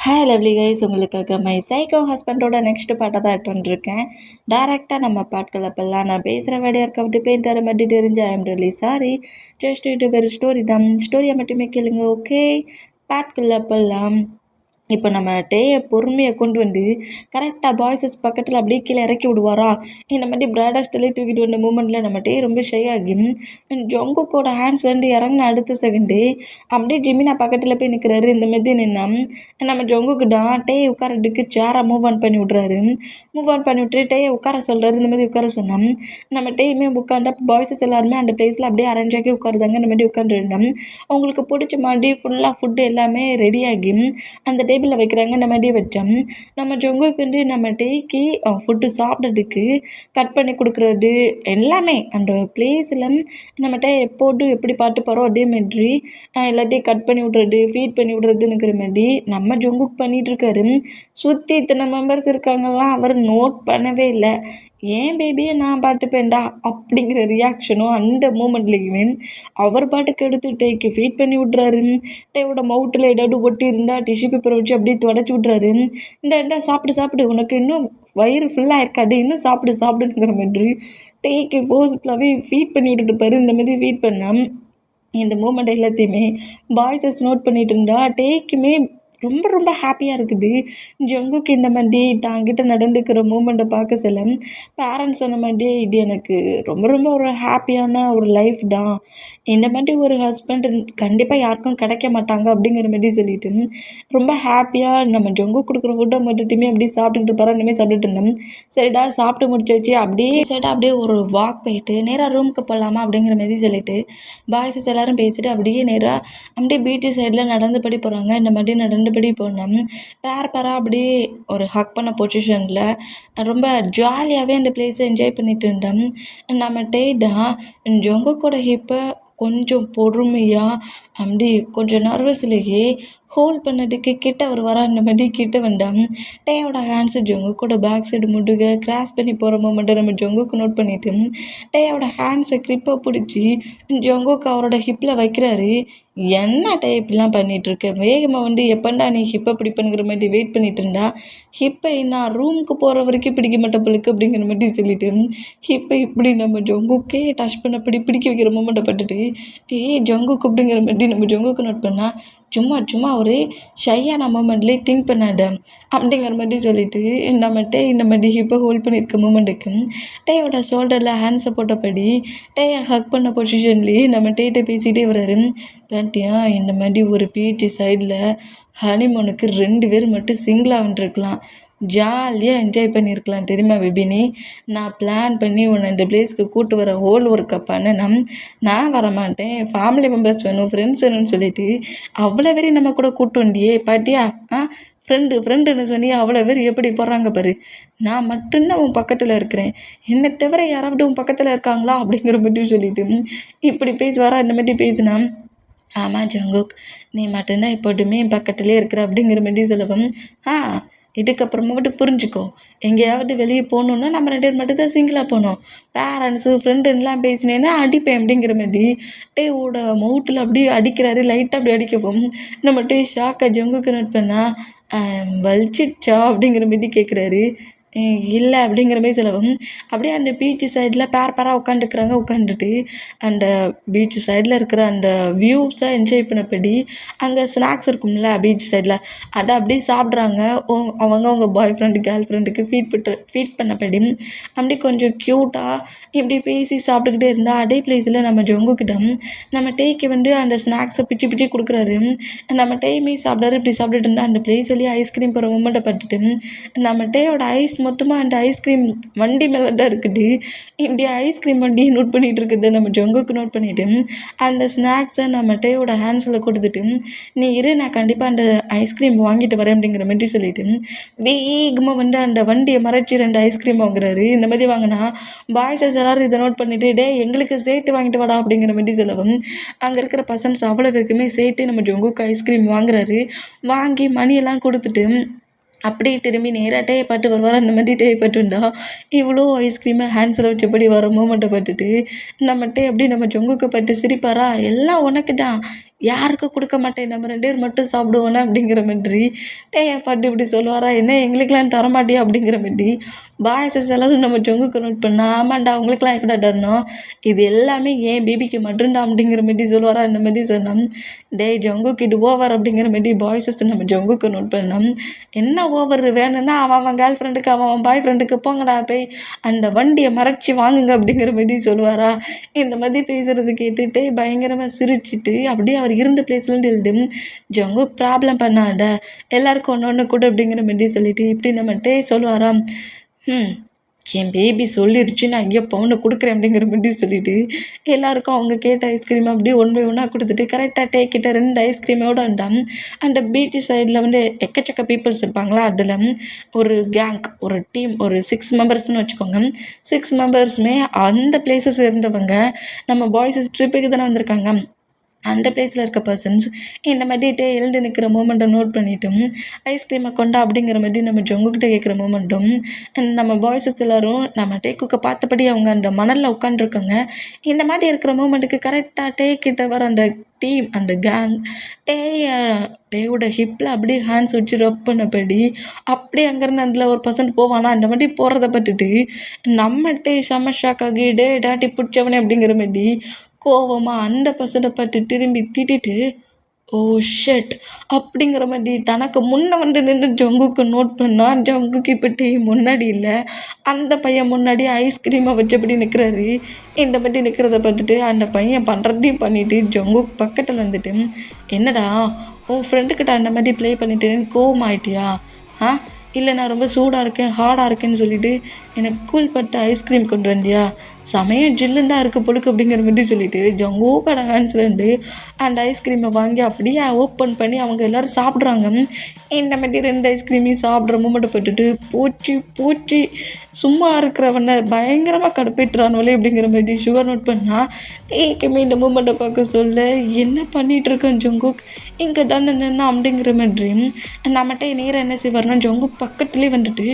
Hi lovely guys, உங்களுக்காக my psycho ஹஸ்பண்டோட next பாட்டை தான் எடுத்துருக்கேன். டேரெக்டாக நம்ம பாட்களை இப்போல்லாம் நான் பேசுகிற வேலையாக இருக்க விட்டு பேர் தர மாதிரி தெரிஞ்சு I am really sorry. Just இது ஒரு ஸ்டோரி தான், ஸ்டோரியை மட்டுமே கேளுங்க. ஓகே, பாட்களை இப்போல்லாம் இப்போ நம்ம டேயை பொறுமையை கொண்டு வந்து கரெக்டாக பாய்ஸஸ் பக்கத்தில் அப்படியே கீழே இறக்கி விடுவாரா. இந்த மாதிரி பிராடஸ்டலே தூக்கிட்டு வந்த மூமெண்ட்டில் நம்ம டே ரொம்ப ஷை ஆகி ஜொங்குக்கோட ஹேண்ட்ஸ்லேருந்து இறங்கின அடுத்த செகண்டு அப்படியே ஜிமினா பக்கத்தில் போய் நிற்கிறாரு. இந்த மாதிரி நின்னா நம்ம ஜொங்குக்கு தான் டே உட்காரதுக்கு சேரை மூவ் ஆன் பண்ணி விட்றாரு. மூவ் ஆன் பண்ணி விட்டு டேயை உட்கார சொல்கிறாரு. இந்த மாதிரி உட்கார சொன்னோம். நம்ம டேயுமே உட்காந்து பாய்ஸஸ் எல்லாருமே அந்த பிளேஸில் அப்படியே அரேஞ்ச் ஆகி உட்காருதாங்க. இந்த மாதிரி உட்காந்துருந்தோம். அவங்களுக்கு பிடிச்ச மாதிரி ஃபுல்லாக ஃபுட்டு எல்லாமே ரெடியாகி அந்த டேபிளில் வைக்கிறாங்க. இந்த மாதிரி வச்சோம். நம்ம ஜொங்குக்கு வந்து நம்ம டேக்கு ஃபுட்டு சாப்பிட்றதுக்கு கட் பண்ணி கொடுக்குறது எல்லாமே அந்த பிளேஸில் நம்ம டே எப்போதும் எப்படி பாட்டு போகிறோம் அதே மாதிரி எல்லாத்தையும் கட் பண்ணி விட்றது, ஃபீட் பண்ணி விட்றதுன்னுக்கிற மாதிரி நம்ம ஜொங்குக்கு பண்ணிகிட்ருக்காரு. சுற்றி இத்தனை மெம்பர்ஸ் இருக்காங்கலாம் அவர் நோட் பண்ணவே இல்லை. ஏன் பேபியை நான் பார்த்துப்பேன்டா அப்படிங்கிற ரியாக்ஷனும் அந்த மூமெண்ட்லேயுமே அவர் பாட்டுக்கு எடுத்து டேக்கு ஃபீட் பண்ணி விட்றாரு. டேவோட மவுத்தில் ஏதாவது ஒட்டி இருந்தால் டிஷ்யூ பேப்பரை வச்சு அப்படியே தொடச்சி விட்றாரு. இந்த சாப்பிடு சாப்பிடு, உனக்கு இன்னும் வயிறு ஃபுல்லாக இருக்காது, இன்னும் சாப்பிடு சாப்பிடுங்கிற மாதிரி டேக்கு ஃபோர்ஸ்ஃபுல்லாகவே ஃபீட் பண்ணி விட்டுட்டு இந்த மாதிரி ஃபீட் பண்ணால் இந்த மூமெண்ட் எல்லாத்தையுமே பாய்ஸஸ் நோட் பண்ணிட்டு இருந்தா டேக்குமே ரொம்ப ரொம்ப ஹாப்பியாக இருக்குது. ஜங்குக்கு இந்த மாதிரி தாங்கிட்ட நடந்துக்கிற மூமெண்ட்டை பார்க்க சில பேரண்ட்ஸ் சொன்ன மாதிரியே இது எனக்கு ரொம்ப ரொம்ப ஒரு ஹாப்பியான ஒரு லைஃப் தான். இந்த மாதிரி ஒரு ஹஸ்பண்ட் கண்டிப்பாக யாருக்கும் கிடைக்க மாட்டாங்க அப்படிங்கிற மாதிரி சொல்லிட்டு ரொம்ப ஹாப்பியாக நம்ம ஜங்கு கொடுக்குற ஃபுட்டை மட்டுமே அப்படியே சாப்பிட்டுட்டு இருப்பாரு. அந்த மாதிரி சாப்பிட்டுட்டு இருந்தோம். சரிடா சாப்பிட்டு முடிச்சு வச்சு அப்படியே சைடாக அப்படியே ஒரு வாக் போயிட்டு நேராக ரூமுக்கு போகலாமா அப்படிங்கிற மாதிரி சொல்லிட்டு பாய்ஸஸ் எல்லோரும் பேசிட்டு அப்படியே நேராக அப்படியே பீச்சு சைடில் நடந்துபடி போகிறாங்க. இந்த மாதிரி நடந்துபடி போனோம். பேராக அப்படியே ஒரு ஹக் பண்ண பொசிஷனில் ரொம்ப ஜாலியாகவே அந்த பிளேஸை என்ஜாய் பண்ணிட்டு இருந்தோம். நம்ம டேடா ஜொங்குக்கோட ஹிப்பை கொஞ்சம் பொறுமையாக அப்படி கொஞ்சம் நர்வஸ்லேயே ஹோல்ட் பண்ணதுக்கு கிட்ட அவர் வர அந்த மாதிரி கிட்ட வந்தோம். டேயோட ஹேண்ட்ஸு ஜொங்குக்கோட பேக் சைடு முடுக கிராஸ் பண்ணி போகிற மூமெண்ட்டை நம்ம ஜொங்குக்கு நோட் பண்ணிவிட்டு டேயோட ஹேண்ட்ஸை கிரிப்பை பிடிச்சி ஜொங்குக்கு அவரோட ஹிப்பில் வைக்கிறாரு. என்ன டே இப்படிலாம் பண்ணிகிட்ருக்க, வேகமாக வந்து எப்போண்டா நீ ஹிப்பை பிடிப்பனுங்கிற மாதிரி வெயிட் பண்ணிட்டு இருந்தா ஹிப்பை நான் ரூமுக்கு போகிற வரைக்கும் பிடிக்க மாட்டேன் பிள்ளைக்கு அப்படிங்கிற மாதிரி சொல்லிட்டு ஹிப்பை இப்படி நம்ம ஜொங்குக்கே டச் பண்ணப்படி பிடிக்க வைக்கிற மூமெண்ட்டை பட்டுட்டு ஜங்குக்கு அப்படிங்கிற மாதிரி நம்ம ஜங்குக்கு நோட் பண்ணால் சும்மா ஒரு ஷையான மூமெண்ட்லேயே திங்க் பண்ணாத அப்படிங்கிற மாதிரி சொல்லிட்டு நம்ம டே இந்த மாதிரி ஹிப்பை ஹோல்ட் பண்ணியிருக்க மூமெண்ட்டுக்கு டேயோட ஷோல்டரில் ஹேண்ட்ஸை போட்டபடி டேயை ஹக் பண்ண பொசிஷன்லேயே நம்ம டேட்டை பேசிகிட்டே வர்றாரு. பாட்டியா இந்த மாதிரி ஒரு பீச்சு சைடில் ஹனிமூனுக்கு 2 பேர் மட்டும் சிங்கிளாக வந்துருக்கலாம், ஜாலியாக என்ஜாய் பண்ணியிருக்கலாம் தெரியுமா விபினி. நான் பிளான் பண்ணி உன்னை இந்த பிளேஸ்க்கு கூட்டு வர ஹோல் ஒர்க்கை பண்ணேன்னா நான் வரமாட்டேன், ஃபேமிலி மெம்பர்ஸ் வேணும், ஃப்ரெண்ட்ஸ் வேணும்னு சொல்லிட்டு அவ்வளோ பேரையும் நம்ம கூட கூட்டு வந்தியே பாட்டியா. ஃப்ரெண்டுன்னு சொன்னி அவ்வளோ பேர் எப்படி போடுறாங்க பாரு. நான் மட்டும்தான் உன் பக்கத்தில் இருக்கிறேன், என்னை தவிர யாராவது உன் பக்கத்தில் இருக்காங்களா அப்படிங்கிற மாதிரி சொல்லிட்டு இப்படி பேசுவாரா. இந்த மாதிரி பேசினா ஆமாம் ஜங்குக், நீ மட்டும்தான் எப்போதுமே என் பக்கத்துலேயே இருக்கிற அப்படிங்கிற மாதிரி சொல்லவும் இதுக்கப்புறமா மட்டும் புரிஞ்சுக்கோ, எங்கேயாவது வெளியே போகணுன்னா நம்ம 2 பேர் மட்டும் தான் சிங்கிளாக போகணும், பேரண்ட்ஸு ஃப்ரெண்டுன்னெலாம் பேசினேன்னா அடிப்பேன் அப்படிங்கிற மாதிரி டேவோட மவுத்தில் அப்படியே அடிக்கிறாரு. லைட்டாக அப்படி அடிக்கவும் நம்ம டே ஷாக்காக ஜங்குக்கு நோட் பண்ணால் வலிச்சிடுச்சா அப்படிங்கிற மாதிரி கேட்குறாரு. இல்லை அப்படிங்கிற மாதிரி சொல்லவும் அப்படியே அந்த பீச்சு சைடில் பேராக உட்காந்துருக்குறாங்க. உட்காந்துட்டு அந்த பீச்சு சைடில் இருக்கிற அந்த வியூஸை என்ஜாய் பண்ணப்படி அங்கே ஸ்நாக்ஸ் இருக்கும்ல பீச் சைடில் அதை அப்படியே சாப்பிட்றாங்க. அவங்க பாய் ஃப்ரெண்டு கேர்ள் ஃப்ரெண்டுக்கு ஃபீட் பண்ணப்படி அப்படி கொஞ்சம் க்யூட்டாக இப்படி பேசி சாப்பிட்டுக்கிட்டே இருந்தால் அதே பிளேஸில் நம்ம ஜொங்குக்கிட்ட நம்ம டேக்கு வந்து அந்த ஸ்நாக்ஸை பிச்சு கொடுக்குறாரு. நம்ம டேமே சாப்பிட்றாரு. இப்படி சாப்பிட்டுட்டு இருந்தால் அந்த பிளேஸ் வழியாக ஐஸ்கிரீம் போகிற மூமெண்ட்டை பார்த்துட்டு நம்ம டேயோட ஐஸ் மொத்தமாக அந்த ஐஸ்கிரீம் வண்டி மேலே தான் இருக்குது. இப்படி ஐஸ்கிரீம் வண்டியை நோட் பண்ணிகிட்டு இருக்குது நம்ம ஜங்குக்கு நோட் பண்ணிவிட்டு அந்த ஸ்நாக்ஸை நம்ம டேயோட ஹேண்ட்ஸில் கொடுத்துட்டு நீ இரு, நான் கண்டிப்பாக அந்த ஐஸ்கிரீம் வாங்கிட்டு வரேன் அப்படிங்கிற மாதிரி சொல்லிவிட்டு வேகமாக வந்து அந்த வண்டியை மறைச்சி 2 ஐஸ்கிரீம் வாங்குறாரு. இந்த மாதிரி வாங்கினா பாய்ஸஸ் எல்லோரும் இதை நோட் பண்ணிவிட்டு டே எங்களுக்கு சேர்த்து வாங்கிட்டு வாடா அப்படிங்கிற மாதிரி சொல்லவும் அங்கே இருக்கிற பசன்ஸ் அவ்வளோ பேருக்குமே சேர்த்து நம்ம ஜங்குக்கு ஐஸ்கிரீம் வாங்குறாரு. வாங்கி மணியெல்லாம் கொடுத்துட்டு அப்படியே திரும்பி நேராக டேயை பார்த்து வருவார். அந்த மாதிரி டேயை பார்த்துண்டா இவ்வளோ ஐஸ்கிரீமை ஹேண்ட்ஸில் வச்சபடி வர மூமெண்ட்டை பார்த்துட்டு நம்ம டே அப்படி நம்ம ஜங்குக்கு பார்த்து சிரிப்பாரா. எல்லாம் உனக்கு தான், யாருக்கும் கொடுக்க மாட்டேன், நம்ம 2 பேர் மட்டும் சாப்பிடுவோன்னா அப்படிங்கிற மாதிரி. டேய் பாட்டு இப்படி சொல்லுவாரா, என்ன எங்களுக்கெல்லாம் தரமாட்டியா அப்படிங்கிற மாதிரி. பாய்ஸஸ் எல்லோரும் நம்ம ஜங்குக்கு நோட் பண்ணா, ஆமாண்டா அவங்களுக்குலாம் எங்கடா தரணும், இது எல்லாமே ஏன் பேபிக்கு மட்டும்தான் அப்படிங்கிற மாதிரி சொல்லுவாரா. இந்த மாதிரி சொன்னோம். டேய் ஜங்குக்கு இது ஓவர் அப்படிங்கிற மாதிரி பாய்ஸஸ் நம்ம ஜங்குக்கு நோட் பண்ணோம். என்ன ஓவர், வேணும்னா அவன் கேர்ள் ஃப்ரெண்டுக்கு அவன் பாய் ஃப்ரெண்டுக்கு போங்கடா போய் அந்த வண்டியை மறைச்சி வாங்குங்க அப்படிங்கிற மாதிரி சொல்லுவாரா. இந்த மாதிரி பேசுகிறது கேட்டுட்டு பயங்கரமாக சிரிச்சிட்டு அப்படியே அவர் இருந்த பிளேஸ்லேருந்து எழுது ஜங்குக் ப்ராப்ளம் பண்ணாட எல்லாருக்கும் ஒன்று ஒன்று கூட அப்படிங்கிற மாதிரி சொல்லிட்டு இப்படி நம்மகிட்டே சொல்லுவாராம். என் பேபி சொல்லிருச்சு, நான் ஐயோ பவுனை கொடுக்குறேன் அப்படிங்கிற மாதிரி சொல்லிட்டு எல்லாருக்கும் அவங்க கேட்ட ஐஸ்கிரீம் அப்படியே ஒன் பை ஒன்னாக கொடுத்துட்டு கரெக்டாக டேக்கிட்ட 2 ஐஸ்கிரீமோடு வந்தான். அந்த பீச் சைடில் வந்து எக்கச்சக்க பீப்புள்ஸ் இருப்பாங்களா, அதில் ஒரு கேங், ஒரு டீம், ஒரு 6 மெம்பர்ஸ்னு வச்சுக்கோங்க. 6 மெம்பர்ஸுமே அந்த பிளேஸஸ் இருந்தவங்க நம்ம பாய்ஸஸ் ட்ரிப்புக்கு தானே வந்திருக்காங்க. அந்த பிளேஸில் இருக்க பர்சன்ஸ் இந்த மாதிரி எழுந்து நிற்கிற மூமெண்ட்டை நோட் பண்ணிட்டும் ஐஸ்கிரீமை கொண்டா அப்படிங்கிற மாதிரி நம்ம ஜங்குக்கிட்ட கேட்குற மூமெண்ட்டும் நம்ம பாய்ஸஸ் எல்லோரும் நம்ம டேக்குக்க பார்த்தபடி அவங்க அந்த மணலில் உட்காந்துருக்காங்க. இந்த மாதிரி இருக்கிற மூமெண்ட்டுக்கு கரெக்டாக டேக்கிட்ட வர அந்த டீம், அந்த கேங் டேயோட ஹிப்பில் அப்படியே ஹேண்ட்ஸ் வச்சு ரப் பண்ணபடி அப்படியே அங்கேருந்து அதில் ஒரு பர்சன்ட் போவானா அந்த மாதிரி போகிறத பார்த்துட்டு நம்ம செம்ம ஷாக் ஆகி டாட்டி பிடிச்சவனே அப்படிங்கிற மாதிரி கோவமாக அந்த பர்சனை பார்த்து திரும்பி திட்டிட்டு ஓ ஷெட் அப்படிங்கிற மாதிரி தனக்கு முன்னே வந்து நின்று ஜங்குக்கு நோட் பண்ணால் ஜங்குக்கு இப்போ டீ முன்னாடி இல்லை, அந்த பையன் முன்னாடி ஐஸ்கிரீமை வச்சபடி நிற்கிறாரு. இந்த மாதிரி நிற்கிறத பார்த்துட்டு அந்த பையன் பண்ணுறதையும் பண்ணிவிட்டு ஜங்குக்கு பக்கத்தில் வந்துட்டு என்னடா உன் ஃப்ரெண்டுக்கிட்ட அந்த மாதிரி ப்ளே பண்ணிட்டேன்னு கோவம் ஆயிட்டியா, இல்லை நான் ரொம்ப சூடாக இருக்கேன் ஹார்டாக இருக்கேன்னு சொல்லிவிட்டு எனக்கு கூல் பட்ட ஐஸ்கிரீம் கொண்டு வந்தியா, சமயம் ஜில்லுன்னு தான் இருக்குது பொழுக்கு அப்படிங்கிற மாதிரி சொல்லிவிட்டு ஜங்கோ கடை ஹேண்ட்ஸ்லேருந்து அந்த ஐஸ்கிரீமை வாங்கி அப்படியே ஓப்பன் பண்ணி அவங்க எல்லோரும் சாப்பிட்றாங்க. இந்த மாதிரி 2 ஐஸ்கிரீமையும் சாப்பிட்ற மூமெண்ட்டை போட்டுட்டு பூச்சி சும்மா இருக்கிறவனை பயங்கரமாக கடுப்பேற்றுறானோலே அப்படிங்கிற மாதிரி சுகர் நோட் பண்ணால் டேக்குமே இந்த மூமெண்ட்டை பார்க்க சொல்ல என்ன பண்ணிகிட்ருக்கேன் ஜங்குக் இங்கே டன் என்ன அப்படிங்கிற மாதிரி நம்மகிட்ட நேராக என்ன செய்வார்னா ஜங்குக் பக்கத்துலேயே வந்துட்டு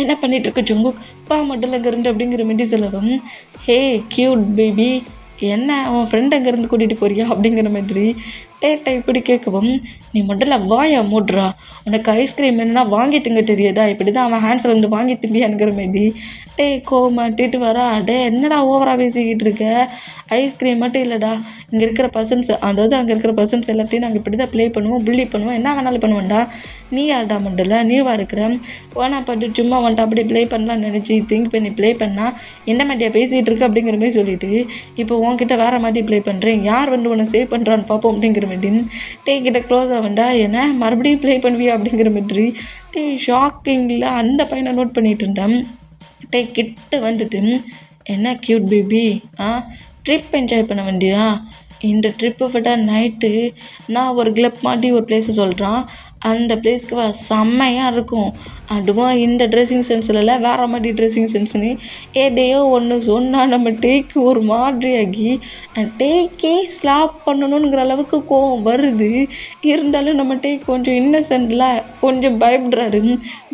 என்ன பண்ணிகிட்ருக்க ஜங்குக் பா மட்டும் அங்கேருந்து அப்படிங்கிற மாதிரி சொல்லவும் ஹே க்யூட் பேபி என்ன உன் ஃப்ரெண்ட் அங்கேருந்து கூட்டிகிட்டு போறியா அப்படிங்கிற மாதிரி டேட்டை இப்படி கேட்கவும் நீ முதல்ல வாயா மூடுறா, உனக்கு ஐஸ்கிரீம் என்னன்னா வாங்கி திங்க தெரியாதா, இப்படி தான் அவன் ஹேண்ட்ஸில் இருந்து வாங்கி திம்பியானுங்கிற மாதிரி கோமாட்டிட்டு வரா. என்னடா ஓவராக பேசிக்கிட்டு இருக்க, ஐஸ்கிரீம் மட்டும் இல்லைடா இங்கே இருக்கிற பர்சன்ஸ், அதாவது அங்கே இருக்கிற பர்சன்ஸ் எல்லாத்தையும் நாங்கள் இப்படி தான் ப்ளே பண்ணுவோம், புள்ளி பண்ணுவோம், என்ன வேணாலும் பண்ணுவோம்டா, நீ யார்டா மண்டல நீவாக இருக்கிற வேணா பாட்டு சும்மா வந்துட்டு அப்படி ப்ளே பண்ணலான்னு நினச்சி திங்க் பண்ணி ப்ளே பண்ணால் எந்த மாதிரியா பேசிகிட்டு இருக்கு அப்படிங்கிற மாதிரி சொல்லிவிட்டு இப்போ உன்கிட்ட வேறு மாதிரி ப்ளே பண்ணுறேன், யார் வந்து உன்னை சேவ் பண்ணுறான்னு பார்ப்போம் அப்படிங்கிற மாதிரி கிட்ட க்ளோஸ் ஆகண்டா, என்ன மறுபடியும் ப்ளே பண்ணுவியா அப்படிங்கிற மாதிரி ஷாக்கிங்கில் அந்த பையனை நோட் பண்ணிகிட்டு இருந்தேன். கிட்ட வந்துட்டு என்ன க்யூட் பேபி ட்ரிப் என்ஜாய் பண்ண வேண்டியா, இந்த ட்ரிப்பை விட நைட்டு நான் ஒரு கிளப் மாட்டி ஒரு பிளேஸை சொல்கிறான், அந்த பிளேஸ்க்கு செம்மையாக இருக்கும், அதுவும் இந்த ட்ரெஸ்ஸிங் சென்ஸில் வேறு மாதிரி ட்ரெஸ்ஸிங் சென்ஸ்னு எதையோ ஒன்று சொன்னால் நம்ம டேக்கு ஒரு மாதிரியாகி டேக்கே ஸ்லாப் பண்ணணுங்கிற அளவுக்கு கோவம் வருது. இருந்தாலும் நம்ம டேக் கொஞ்சம் இன்னசென்ட்டில் கொஞ்சம் பயப்படுறாரு.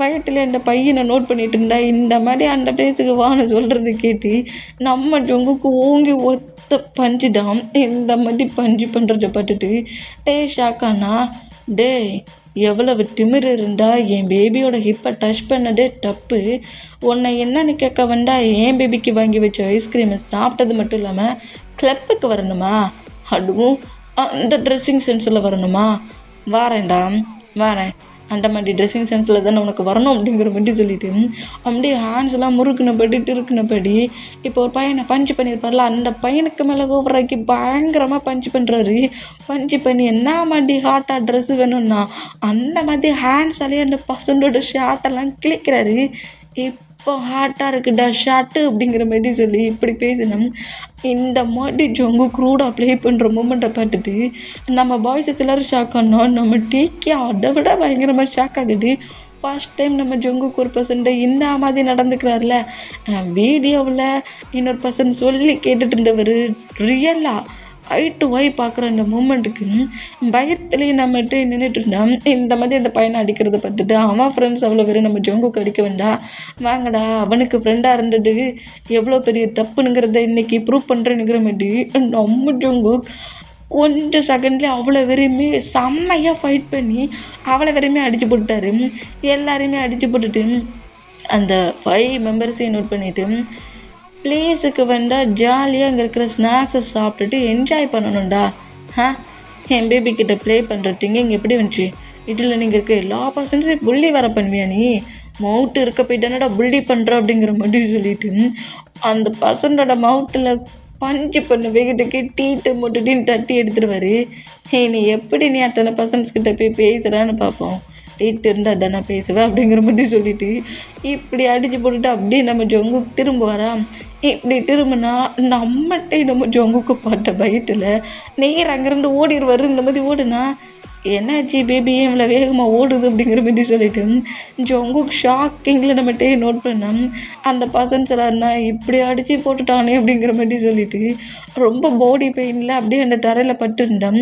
பயத்தில் இந்த பையனை நோட் பண்ணிட்டு இருந்தா இந்த மாதிரி அந்த பிளேஸுக்கு வான்னு சொல்கிறது கேட்டு நம்ம ஜொங்குக்கு ஓங்கி பஞ்சு தான் இந்த மாதிரி பஞ்சு பண்ணுறத பார்த்துட்டு ஷாக்கானா எவ்வளவு திமிர் இருந்தால் என் பேபியோட ஹிப்பை டச் பண்ணதே தப்பு, உன்னை என்னன்னு கேட்க வேண்டா, என் பேபிக்கு வாங்கி வச்ச ஐஸ்கிரீமை சாப்பிட்டது மட்டும் இல்லாமல் கிளப்புக்கு வரணுமா, அதுவும் அந்த ட்ரெஸ்ஸிங் சென்ஸில் வரணுமா, வரேன் அந்த மாதிரி ட்ரெஸ்ஸிங் சென்ஸில் தானே உனக்கு வரணும் அப்படிங்கிற மாதிரி சொல்லிவிட்டு அப்படியே ஹேண்ட்ஸ்லாம் முறுக்குனபடி திருக்குனபடி இப்போ ஒரு பையனை பஞ்சு பண்ணியிருப்பார்ல அந்த பையனுக்கு மேலே ஓவராக்கி பயங்கரமாக பஞ்சு பண்ணுறாரு. பஞ்சு பண்ணி என்ன மாதிரி ஹாட்டாக ட்ரெஸ்ஸு வேணும்னா அந்த மாதிரி ஹேண்ட்ஸாலேயே அந்த பசங்களோட ஷார்ட்டெல்லாம் கிளிக்கிறாரு. இப்போ ஹாட்டாக இருக்குடா ஷார்ட்டு அப்படிங்கிற மாதிரி சொல்லி இப்படி பேசினோம். இந்த மாதிரி ஜொங்கு க்ரூடாக ப்ளே பண்ணுற மூமெண்ட்டை பார்த்துட்டு நம்ம பாய்ஸஸ் எல்லோரும் ஷாக் ஆனோம். நம்ம டேக்கே அதை விட பயங்கரமாக ஷாக் ஆகுது. ஃபர்ஸ்ட் டைம் நம்ம ஜொங்குக்கு ஒரு பர்சன்ட்டு இந்த மாதிரி நடந்துக்கிறாருல, வீடியோவில் இன்னொரு பர்சன் சொல்லி கேட்டுட்டு இருந்தவர் ரியலாக ஐ டு ஐ பார்க்குற அந்த மூமெண்ட்டுக்கு பயத்துலேயே நம்மகிட்ட நின்றுட்டு இருந்தான். இந்த மாதிரி அந்த பையனை அடிக்கிறத பார்த்துட்டு அவன் ஃப்ரெண்ட்ஸ் அவ்வளோ பேர் நம்ம ஜொங்குக்கு அடிக்க வேண்டாம், வாங்கடா அவனுக்கு ஃப்ரெண்டாக இருந்தது எவ்வளோ பெரிய தப்புனுங்கிறத இன்றைக்கி ப்ரூவ் பண்ணுறேன்னுங்கிற மாதிரி நம்ம ஜொங்கு கொஞ்சம் செகண்ட்லேயே அவ்வளோ வெறுமே செம்மையாக ஃபைட் பண்ணி அவ்வளோ வெறுமே அடித்து போட்டுட்டாரு. எல்லாரையுமே அடித்து போட்டுட்டு அந்த 5 மெம்பர்ஸையும் நோட் பண்ணிவிட்டு ப்ளேஸுக்கு வந்தால் ஜாலியாக அங்கே இருக்கிற ஸ்நாக்ஸை சாப்பிட்டுட்டு என்ஜாய் பண்ணணும்டா. என் பேபி கிட்ட ப்ளே பண்ணுறீங்க இங்கே எப்படி வந்துச்சு? இதில் நீங்கள் இருக்க எல்லா பர்சன்ஸையும் புள்ளி வர பண்ணுவியா நீ? மவுட்டு இருக்க போயிட்டானடா புள்ளி பண்ணுற அப்படிங்கிற மாதிரி சொல்லிட்டு அந்த பர்சனோட மவுட்டில் பஞ்சு பண்ண வெகிட்டுக்கு டீட்டை முட்டுட்டின்னு தட்டி எடுத்துடுவார். நீ எப்படி நீ அத்தனை பர்சன்ஸ்கிட்ட போய் பேசுகிறான்னு பார்ப்போம். டீட்டு இருந்தால் தானே பேசுவேன் அப்படிங்கிற மாதிரி சொல்லிவிட்டு இப்படி அடித்து போட்டுட்டு அப்படியே நம்ம ஜொங்குக்கு திரும்ப வரா. இப்படி திரும்பினா நம்மகிட்டே நம்ம ஜொங்குக்கு பாட்ட பைட்டில் நேர் அங்கேருந்து ஓடிடுவார். இந்த மாதிரி ஓடுனா என்னாச்சு பேபி இவ்வளோ வேகமாக ஓடுது அப்படிங்கிற மாதிரி சொல்லிட்டு ஜொங்குக்கு ஷாக்கிங்கில் நம்மகிட்டே நோட் பண்ணோம். அந்த பர்சன்ஸ் எல்லாருனா இப்படி அடித்து போட்டுட்டானே அப்படிங்கிற மாதிரி சொல்லிட்டு ரொம்ப பாடி பெயினில் அப்படியே அந்த தரையில் பட்டுருந்தோம்.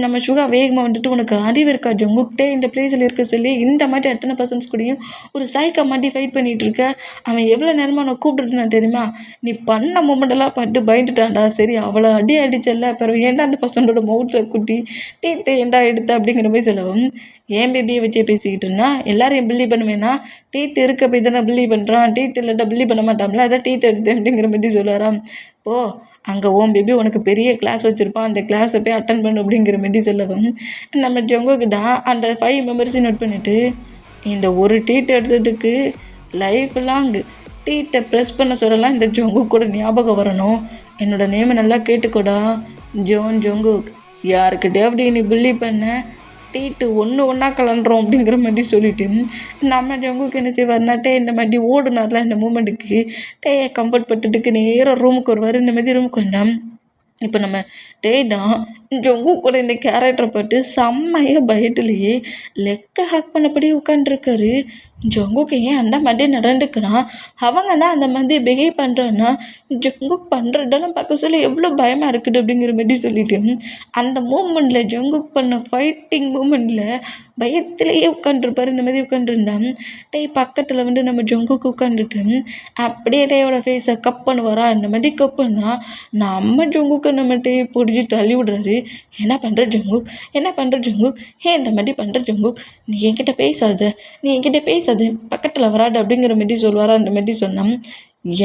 நம்ம சுகா வேகமாக வந்துட்டு உனக்கு அறிவு இருக்கா ஜொங்குக்கிட்டே இந்த பிளேஸில் இருக்க சொல்லி இந்த மாதிரி அத்தனை பர்சன்ஸ் கூடயும் ஒரு சைக்கா மாட்டி ஃபைட் பண்ணிகிட்டு இருக்க. அவன் எவ்வளோ நேரமாக நான் கூப்பிட்டுருந்தான் தெரியுமா? நீ பண்ண மூமெண்டெல்லாம் பட்டு பயந்துட்டான்டா. சரி அவ்வளோ அடி அடிச்சல்ல பிறகு ஏன்டா அந்த பர்சனோட மவுட்டில் குட்டி டீத்தை ஏண்டா எடுத்த அப்படிங்கிற மாதிரி சொல்லவும் ஏன் பேபியை வச்சே பேசிக்கிட்டு இருந்தா எல்லாரையும் பில்லி பண்ணுவேன்னா டீத்து இருக்க போய் தானே பில்லி பண்ணுறான். டீத்து இல்லாட்டா பில்லி பண்ண மாட்டான்ல அதான் டீத்து எடுத்தேன் அப்படிங்கிற மாதிரி சொல்லுவாராம். ஓ அங்கே ஓம் பேபி உனக்கு பெரிய கிளாஸ் வச்சுருப்பான் அந்த கிளாஸை போய் அட்டன் பண்ணு அப்படிங்கிற மாதிரி சொல்லவும் நம்ம ஜொங்கோக்கிட்ட அந்த 5 மெம்பர்ஸையும் நோட் பண்ணிவிட்டு இந்த ஒரு டீட் எடுத்ததுக்கு லைஃப் லாங் டீட்டை ப்ரெஸ் பண்ண சொல்லலாம் இந்த ஜொங்கு கூட ஞாபகம் வரணும். என்னோட நேமை நல்லா கேட்டுக்கூடா ஜோன் ஜொங்குக். யாருக்கிட்டே அப்படி நீ பில்லி பண்ண டீட்டு ஒன்றா கலண்டுறோம் அப்படிங்கிற மாதிரி சொல்லிவிட்டு நம்ம ஜங்குக்கு என்ன செய்வார்னா இந்த மாதிரி ஓடுனார்ல இந்த மூமெண்ட்டுக்கு கம்ஃபர்ட் பட்டுட்டுக்கு நேராக ரூமுக்கு வருவார். இந்த மாதிரி ரூமுக்கு வந்தான். இப்போ நம்ம தான் ஜொங்கு கூட இந்த கேரக்டரை பட்டு செம்மையாக பயத்துலேயே லெக்கை ஹேக் பண்ணபடி உட்காந்துருக்காரு. ஜொங்குக்கு ஏன் அந்த மாதிரி நடந்துக்கிறான்? அவங்க தான் அந்த மாதிரி பிஹேவ் பண்ணுறான்னா ஜொங்குக் பண்ணுறதெல்லாம் பார்க்க சொல்ல எவ்வளோ பயமாக இருக்குது அப்படிங்கிற மாதிரி சொல்லிட்டு அந்த மூமெண்ட்டில் ஜொங்குக் பண்ண ஃபைட்டிங் மூமெண்ட்டில் பயத்திலேயே உட்காந்துருப்பார். இந்த மாதிரி உட்காந்துருந்தான். பக்கத்தில் வந்து நம்ம ஜொங்குக்கு உட்காந்துட்டு அப்படியே டேயோட ஃபேஸை கப் பண்ணுவாரா. இந்த மாதிரி கப் பண்ணால் நம்ம ஜொங்குக்கு நம்ம பிடிச்சி தள்ளி விடுறாரு. என்ன பண்ணுற ஜொங்குக், என்ன பண்ணுற ஜொங்குக், இந்த மாதிரி பண்ணுற ஜொங்குக், நீ என்கிட்ட பேசாத பக்கத்தில் வராது அப்படிங்கிற மாதிரி சொல்லுவாரா. அந்த மாதிரி சொன்னான்.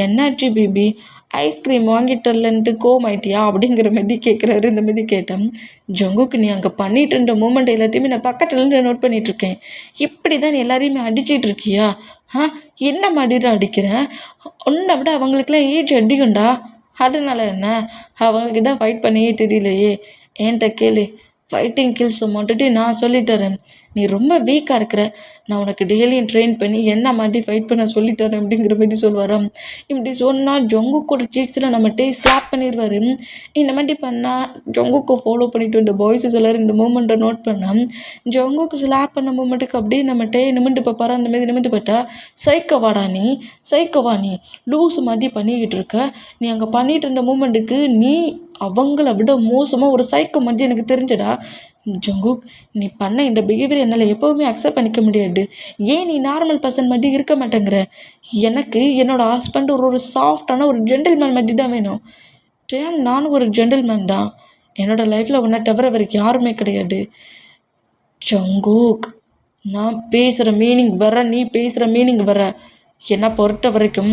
என்னாச்சு பேபி ஐஸ்கிரீம் வாங்கிட்டலன்ட்டு கோமாயிட்டியா அப்படிங்கிற மாதிரி கேட்குறாரு. இந்த மாதிரி கேட்டேன். ஜொங்குக்கு நீ அங்கே பண்ணிட்டு இருந்த மூமெண்ட் எல்லாத்தையுமே நான் பக்கத்துலேருந்து நோட் பண்ணிகிட்ருக்கேன். இப்படி தான் நீ எல்லாரையுமே அடிச்சிட்டு இருக்கியா? என்ன மாதிரி அடிக்கிறேன்? உன்னை விட அவங்களுக்குலாம் ஏஜ் அதிகம்டா. அதனால என்ன அவங்கக்கிட்ட ஃபைட் பண்ணியே தெரியலையே. ஏன்ட்ட கேளு ஃபைட்டிங் கில்ஸை மட்டுட்டு நான் சொல்லித்தரேன். நீ ரொம்ப வீக்காக இருக்கிற. நான் உனக்கு டெய்லியும் ட்ரெயின் பண்ணி என்ன மாதிரி ஃபைட் பண்ண சொல்லித்தரேன் அப்படிங்கிற மாதிரி சொல்லுவாராம். இப்படி சொன்னால் ஜொங்குக்கோட சீக்ஸில் நம்ம ஸ்லாப் பண்ணிடுவார். இந்த மாதிரி பண்ணால் ஜொங்குக்கு ஃபாலோ பண்ணிட்டு இந்த பாய்ஸஸ் எல்லோரும் இந்த மூமெண்ட்டை நோட் பண்ணால் ஜொங்குக்கு ஸ்லாப் பண்ண மூமெண்ட்டுக்கு அப்படியே நம்ம நிமிண்டு பார்ப்பாரா. அந்த மாதிரி நிமிண்டு பார்த்தா சைக்கோவா நீ லூஸ் மாதிரி பண்ணிக்கிட்டு இருக்க. நீ அங்கே பண்ணிட்டு இருந்த மூமெண்ட்டுக்கு நீ அவங்கள விட மோசமாக ஒரு சைக்கோ மாதிரி எனக்கு தெரிஞ்சடா. ஜொங்குக் நீ பண்ண இந்த பிஹேவியர் என்னால் எப்போவுமே அக்செப்ட் பண்ணிக்க முடியாது. ஏன் நீ நார்மல் பர்சன் மாதிரி இருக்க மாட்டேங்கிற? எனக்கு என்னோடய ஹஸ்பண்ட் ஒரு சாஃப்டான ஒரு ஜென்டில்மேன் மாதிரி தான் வேணும். நானும் ஒரு ஜென்டில்மேன் தான். என்னோடய லைஃப்பில் உன்னை தவிர வேறு யாருமே கிடையாது. ஜொங்குக் நான் பேசுகிற மீனிங் வர, நீ பேசுகிற மீனிங் வர. என்னை பொறுத்த வரைக்கும்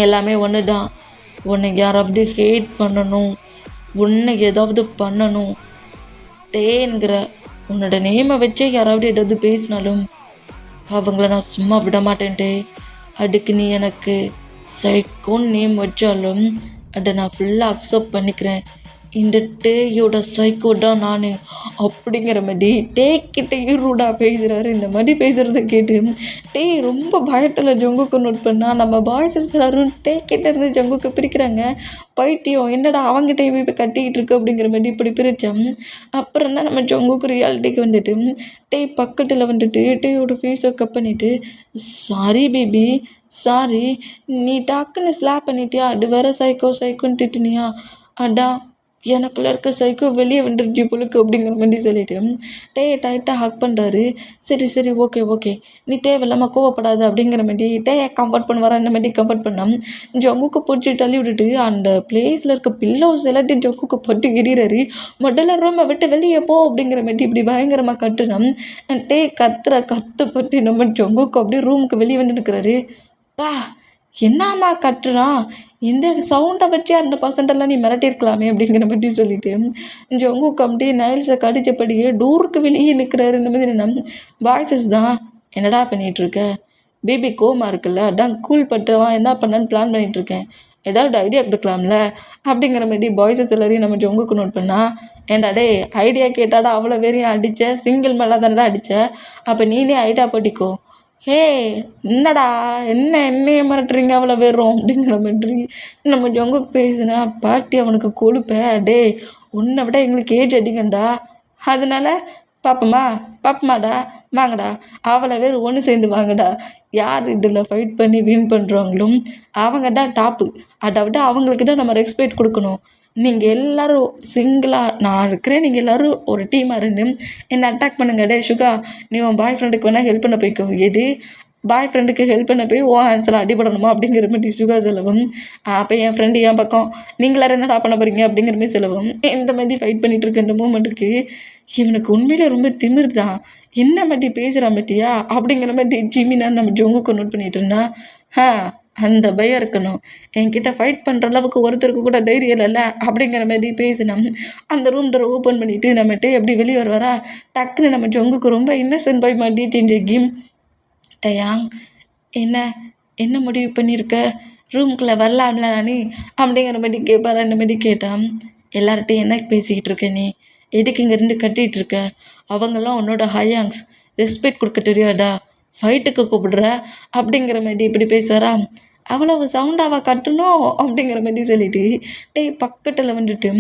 எல்லாமே ஒன்று தான். உன்னை யாராவது ஹேட் பண்ணணும், உன்னை ஏதாவது பண்ணணும் என்கிற உன்னோட நேமை வச்சே யாராவது ஏதாவது பேசினாலும் அவங்கள நான் சும்மா விட மாட்டேன்ட்டே. அதுக்கு நீ எனக்கு சைக்கோன்னு நேம் வச்சாலும் அதை நான் ஃபுல்லாக அக்செப்ட் பண்ணிக்கிறேன். இந்த டேயோட சைக்கோ தான் நான் அப்படிங்கிற மாதிரி கிட்டேயும் ரூடாக பேசுகிறாரு. இந்த மாதிரி பேசுகிறத கேட்டு ரொம்ப பயத்தில் ஜொங்குக்கு நோட் பண்ணால் நம்ம பாய்ஸஸ் எல்லோரும் கிட்ட இருந்து ஜொங்குக்கு பிரிக்கிறாங்க. பைத்தியம் என்னடா அவங்ககிட்ட போய் கட்டிக்கிட்டு இருக்கு அப்படிங்கிற மாதிரி இப்படி பிரித்தோம். அப்புறம் தான் நம்ம ஜொங்குக்கு ரியாலிட்டிக்கு வந்துட்டு பக்கத்தில் வந்துட்டு டேயோட ஃபேஸை கப் பண்ணிவிட்டு சாரி பேபி சாரி, நீ டக்குன்னு ஸ்லாப் பண்ணிட்டியா, அது வேறு சைக்கோன்னு திட்டினியா, அதான் எனக்குள்ள இருக்க சைக்கோ வெளியே வந்துருச்சு புழுக்கு அப்படிங்கிற மாதிரி சொல்லிட்டு டேயை டைட்டாக ஹக் பண்ணுறாரு. சரி சரி ஓகே ஓகே, நீ தேவையில்லாமல் கோவப்படாது அப்படிங்கிற மாதிரி டேயை கம்ஃபர்ட் பண்ணுவாரா, இந்த மாதிரி கம்ஃபர்ட் பண்ணால் ஜங்குக்கு பிடிச்சி தள்ளி விட்டுட்டு அந்த பிளேஸில் இருக்க பில்லோஸ் எல்லாத்தையும் ஜங்குக்கு பட்டு எறிகிறாரு. முதல்ல ரூமை விட்டு வெளியே போ அப்படிங்கிற மாதிரி இப்படி பயங்கரமாக கட்டுனோம். டே கத்துப்பட்டு நம்ம ஜங்குக்கு அப்படியே ரூமுக்கு வெளியே வந்து நிற்கிறாரு. பா, என்னம்மா கட்டுறான், இந்த சவுண்டை வச்சு அந்த பசண்டெல்லாம் நீ மிரட்டியிருக்கலாமே அப்படிங்கிற மாதிரி சொல்லிட்டு ஜங்குக்கு அப்படியே நைல்ஸை கடிச்சபடியே டோருக்கு வெளியே நிற்கிறாரு. இந்த மாதிரி பாய்ஸஸ் தான் என்னடா பண்ணிகிட்ருக்க, பேபி கோமா இருக்குல்ல, அதான் கூல் பட்டுவான் என்ன பண்ணான்னு பிளான் பண்ணிகிட்ருக்கேன், ஏதாவது ஐடியா கொடுக்கலாம்ல அப்படிங்கிற மாதிரி பாய்ஸஸ் எல்லாரையும் நம்ம ஜங்குக்கு நோட் பண்ணா. ஏன்டா டே, ஐடியா கேட்டாடா அவ்வளோ வெறியும் அடித்த, சிங்கிள் மேலே தானடா அடித்த, அப்போ நீனே ஐடியா போட்டிக்கோ. ஹே, என்னடா என்னையே மிரட்டுறீங்க அவ்வளோ வெறும் அப்படிங்கிற மாதிரி நம்ம ஜங்குக்கு பேசுனா. பாட்டி அவனுக்கு கொழுப்ப, டே உன்னை விட எங்களுக்கு ஏஜ் அதிகண்டா, அதனால பாப்பமாடா வாங்கடா, அவ்வளோ பேர் ஒன்று சேர்ந்து வாங்கடா, யார் இதில் ஃபைட் பண்ணி வின் பண்ணுறாங்களோ அவங்க தான் டாப்பு, அதை விட அவங்களுக்கு தான் நம்ம ரெஸ்பெக்ட் கொடுக்கணும். நீங்கள் எல்லோரும் சிங்கிளாக நான் இருக்கிறேன், நீங்கள் எல்லோரும் ஒரு டீமாக இருந்து என்னை அட்டாக் பண்ணுங்க. டே சுகா, நீ உன் பாய் ஃப்ரெண்டுக்கு வேணால் ஹெல்ப் பண்ண போய்க்கோ. எது பாய் ஃப்ரெண்டுக்கு ஹெல்ப் பண்ண போய் ஓ ஹேண்ட்ஸில் அடிபடணுமா அப்படிங்கிற மாதிரி சுகா செலவும். அப்போ என் ஃப்ரெண்டு என் பக்கம், நீங்களாம் என்னடா பண்ண போகிறீங்க அப்படிங்கிற மாதிரி செலவும். இந்த மாதிரி ஃபைட் பண்ணிகிட்டு இருக்க இந்த மூமெண்ட்டுக்கு இவனுக்கு உண்மையிலே ரொம்ப திமிர் தான். என்ன மாட்டி பேசுகிறான் பட்டியா அப்படிங்கிற மாதிரி ஜிமினான்னு நம்ம ஜொங்குக்கு நோட் பண்ணிகிட்டு இருந்தா. அந்த பயம் இருக்கணும், என்கிட்ட ஃபைட் பண்ணுற அளவுக்கு ஒருத்தருக்கு கூட தைரியம் இல்லைல்ல அப்படிங்கிற மாதிரி பேசினோம். அந்த ரூம் டோரை ஓப்பன் பண்ணிவிட்டு நம்மகிட்ட எப்படி வெளியே வருவாரா, டக்குன்னு நம்ம ஜொங்குக்கு ரொம்ப இன்னசென்ட் போய் மாட்டிட்டு கேம். டயாங், என்ன என்ன முடிவு பண்ணியிருக்க, ரூமுக்குள்ளே வரலாம்ல நானே அப்படிங்கிற மாதிரி கேட்பாரா. இந்த மாதிரி கேட்டான். எல்லார்ட்டையும் என்ன பேசிக்கிட்டு இருக்க நீ, எதுக்கு இங்கே இருந்து கட்டிகிட்டு இருக்க, அவங்கெல்லாம் உன்னோட ஹயாங்ஸ், ரெஸ்பெக்ட் கொடுக்க தெரியாதா, ஃபைட்டுக்கு கூப்பிடுற அப்படிங்கிற மாதிரி இப்படி பேசுவாரா. அவ்வளவு சவுண்டாவா கட்டணும் அப்படிங்கிற மாதிரி சொல்லிட்டு டே பக்கத்தில் வந்துட்டு